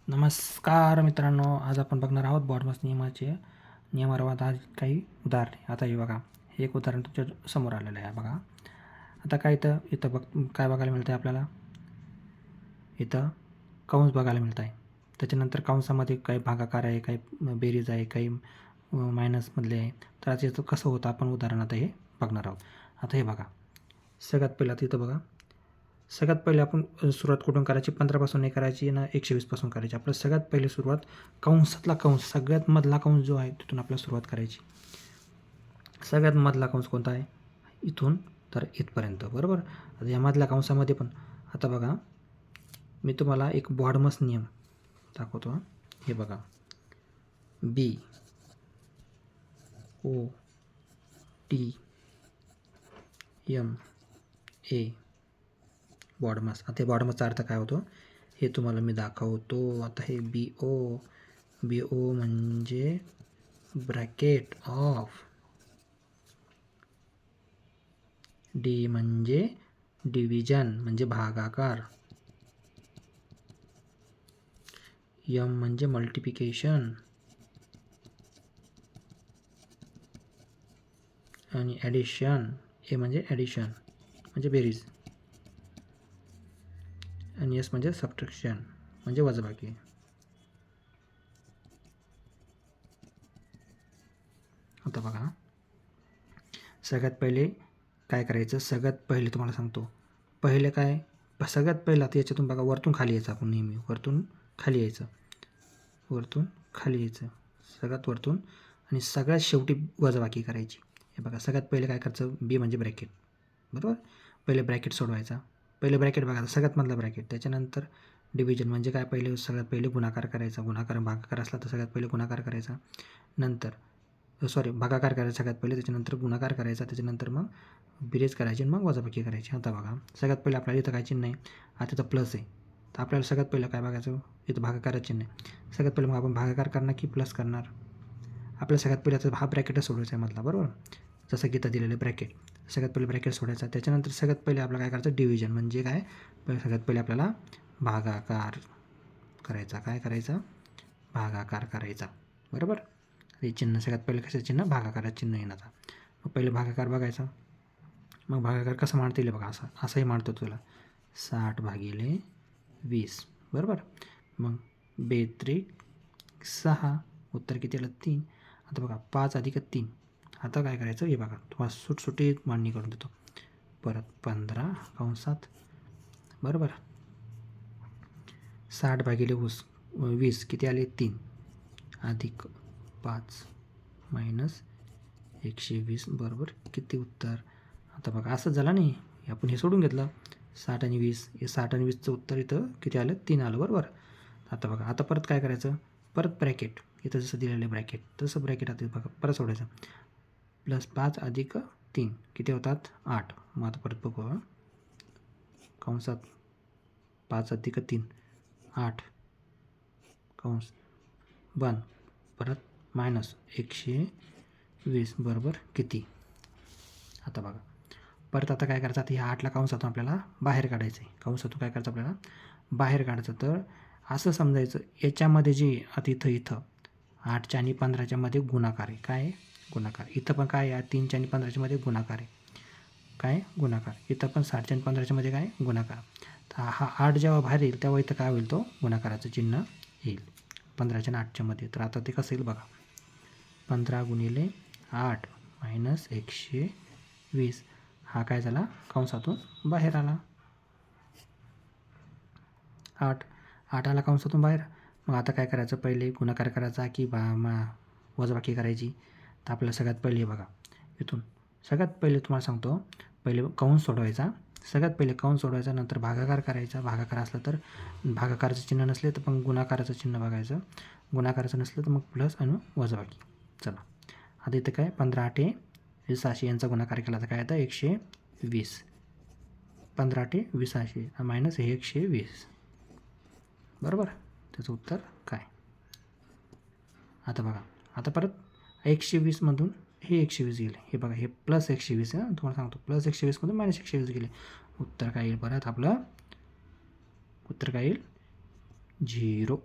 नमस्कार मित्रांनो, आज आपण बघणार आहोत बॉडमस नियमावर आज काही उदाहरणे. आता हे बघा, हे एक उदाहरण तुमच्या समोर आलेलं आहे बघा. आता काय इथं काय बघायला मिळतं आहे आपल्याला. इथं कंस बघायला मिळत आहे. त्याच्यानंतर कंसामध्ये काही भागाकार आहे, काही बेरीज आहे, काही मायनसमधले आहे. तर आज याचं कसं होतं आपण उदाहरण आता हे बघणार आहोत. आता हे बघा, सगळ्यात पहिलं तिथं बघा, सगळ्यात पहिले आपण सुरुवात कुठून करायची, 15पासून नाही करायची ना 120पासून करायची. आपलं सगळ्यात पहिली सुरुवात कंसातला कंस, सगळ्यात मधला कंस जो आहे तिथून आपल्याला सुरुवात करायची. सगळ्यात मधला कंस कोणता आहे, इथून तर इथपर्यंत, बरोबर. आता या मधल्या कंसामध्ये पण आता बघा, मी तुम्हाला एक बॉडमस नियम दाखवतो. हे बघा, B O T M A BODMAS. आता हे बॉडमसचा अर्थ काय होतो हे तुम्हाला मी दाखवतो. आता हे बी ओ म्हणजे ब्रॅकेट ऑफ, डी म्हणजे डिव्हिजन म्हणजे भागाकार, एम म्हणजे मल्टिप्लिकेशन आणि ॲडिशन, ए म्हणजे ॲडिशन म्हणजे बेरीज, आणि एस म्हणजे सबट्रॅक्शन म्हणजे वजाबाकी. आता बघा, सगळ्यात पहिले काय करायचं, सगळ्यात पहिले तुम्हाला सांगतो. पहिले काय, सगळ्यात पहिलं आता याच्यातून बघा, वरतून खाली यायचं. आपण नेहमी वरतून खाली यायचं, वरतून खाली यायचं, सगळ्यात वरतून, आणि सगळ्यात शेवटी वजाबाकी करायची. हे बघा, सगळ्यात पहिले काय करायचं, बी म्हणजे ब्रॅकेट, बरोबर. पहिले ब्रॅकेट सोडवायचा, पहिले ब्रॅकेट बघा, सगळ्यात मधला ब्रॅकेट. त्याच्यानंतर डिव्हिजन म्हणजे काय, पहिले सगळ्यात पहिले गुणाकार करायचा. गुणाकार भागाकार असला तर सगळ्यात पहिले गुणाकार करायचा, नंतर भागाकार करायचा सगळ्यात पहिले, त्याच्यानंतर गुणाकार करायचा, त्याच्यानंतर मग बेरीज करायची आणि मग वजाबाकी करायची. आता बघा, सगळ्यात पहिले आपल्याला इथं काय चिन्ह आहे, आता इथं प्लस आहे, तर आपल्याला सगळ्यात पहिलं काय बघायचं, इथं भागाकाराचं चिन्ह आहे. सगळ्यात पहिलं मग आपण भागाकार करणार की प्लस करणार. आपल्याला सगळ्यात पहिले आता हा ब्रॅकेटच सोडायचा आहे मधला, बरोबर. जसं की इथं दिलेलं ब्रॅकेट, सगळ्यात पहिले ब्रॅकेट सोडायचा. त्याच्यानंतर सगळ्यात पहिले आपल्याला काय करायचं, डिव्हिजन म्हणजे काय, सगळ्यात पहिले आपल्याला भागाकार करायचा. काय करायचा, भागाकार करायचा, बरोबर. हे चिन्ह सगळ्यात पहिले कसं चिन्ह, भागाकाराचं चिन्ह येणार. मग पहिले भागाकार बघायचा. मग भागाकार कसं मांडता येईल बघा, असंही मांडतो तुला, 60/20, बरोबर. मग 6, उत्तर किती आलं, 3. आता बघा, 5 अधिक 3. आता काय करायचं, हे बघा, तुम्हाला सुटसुटीत मांडणी करून देतो. परत 15 कंसात, बरोबर. 60/20 किती आले, 3, अधिक 5 मायनस 120 बरोबर किती उत्तर. आता बघा, असंच झालं नाही, आपण हे सोडून घेतलं, 60 आणि 20, हे 60 आणि 20चं उत्तर इथं किती आलं, 3 आलं, बरोबर. आता बघा, आता परत काय करायचं, परत ब्रॅकेट, इथं जसं दिलेलं आहे ब्रॅकेट तसं ब्रॅकेट आता बघा परत सोडायचं. +5 अधिक 3 किती होतात, 8. मग आता परत बघू, कंसात 5 अधिक 3 8 कंस बंद, परत मायनस 120 बरोबर किती. आता बघा, परत आता काय करायचं, आता ह्या 8ला कंसातून आपल्याला बाहेर काढायचं आहे. कंसातून काय करायचं, आपल्याला बाहेर काढायचं. तर असं समजायचं, याच्यामध्ये जे आता इथं 8च्या आणि 15च्या मध्ये गुणाकार आहे. काय गुणाकार, इथं पण काय आहे, 3च्या आणि 15च्या मध्ये गुणाकार आहे. काय गुणाकार, इथं पण 60च्या आणि 15च्या मध्ये काय गुणाकार. तर हा 8 जेव्हा बाहेर येईल तेव्हा इथं काय होईल, तो गुणाकाराचं चिन्ह येईल 15च्या आणि 8च्या मध्ये. तर आता ते कसं येईल बघा, 15 गुणिले 8 मायनस 120, हा काय झाला, कंसातून बाहेर आला. 8 आला कंसातून बाहेर. मग आता काय करायचं, पहिले गुणाकार करायचा की वजाबाकी करायची. तर आपल्याला सगळ्यात पहिले बघा, इथून सगळ्यात पहिले तुम्हाला सांगतो, पहिले कंस सोडवायचा, सगळ्यात पहिले कंस सोडवायचा, नंतर भागाकार करायचा. भागाकार असलं तर भागाकाराचं चिन्ह, नसले तर पण गुणाकाराचं चिन्ह बघायचं. गुणाकाराचं नसलं तर मग प्लस आणि वजाबाकी. चला, आता इथं काय, 15 × 8 = 600, यांचा गुणाकार केला तर काय येतं, 120. 15 × 8 = 600 मायनस 120, बरोबर. त्याचं उत्तर काय. आता बघा, आता परत 120मधून हे 120 गेले, हे बघा, हे प्लस 120 आहे, तुम्हाला सांगतो, प्लस 120मधून मायनस 120 गेले. उत्तर काय येईल, परत आपलं उत्तर काय येईल, झिरो